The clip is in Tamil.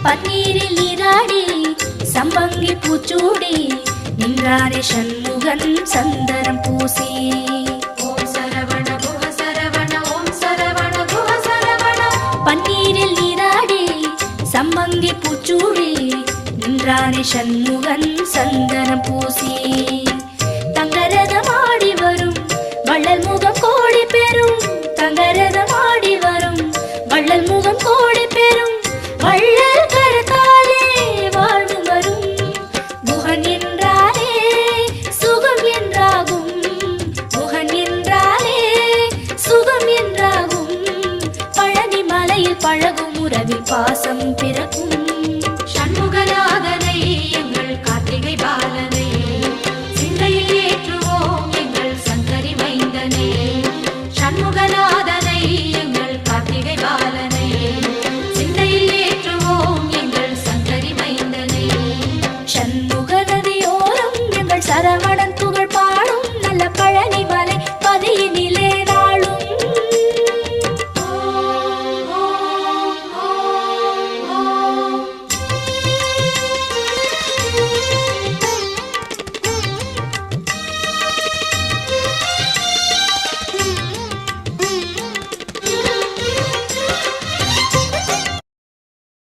பன்னீரில் நீராடி சம்பங்கி பூச்சூடி நின்றாரே சண்முகன் சந்தனம் பூசி. ஓம் சரவண குஹ சரவண ஓம் சரவண குஹ சரவண. பன்னீரில் நீராடி சம்பங்கி பூச்சூடி நின்றாரே சண்முகன் சந்தனம் பூசி. தங்கரதமாடி வரும் வள்ளல் முகம் கோடி பெறும். தங்கரதமாடி வரும் வள்ளல் முகம் கோடி பெறும். வள்ளல் கரத்தாலே வாழ்வு வரும். குஹன் என்றாலே சுகம் என்றாகும். குஹன் என்றாலே சுகம் என்றாகும். பழனி மலையில் பழகும் உறவில் பாசம் பிறக்கும். சண்முகநாதனை எங்கள் கார்த்திகை பாலனை சிந்தையில் ஏற்றுவோம் எங்கள் சங்கரி மைந்தனே. சண்முகநாதனை எங்கள் கார்த்திகை பாலனை சிந்தையில் ஏற்றுவோம் எங்கள் சங்கரி மைந்தனே. சண்முக நதியோரம் எங்கள் சரவணன் புகழ் பாடும் நல்ல பழனி மலை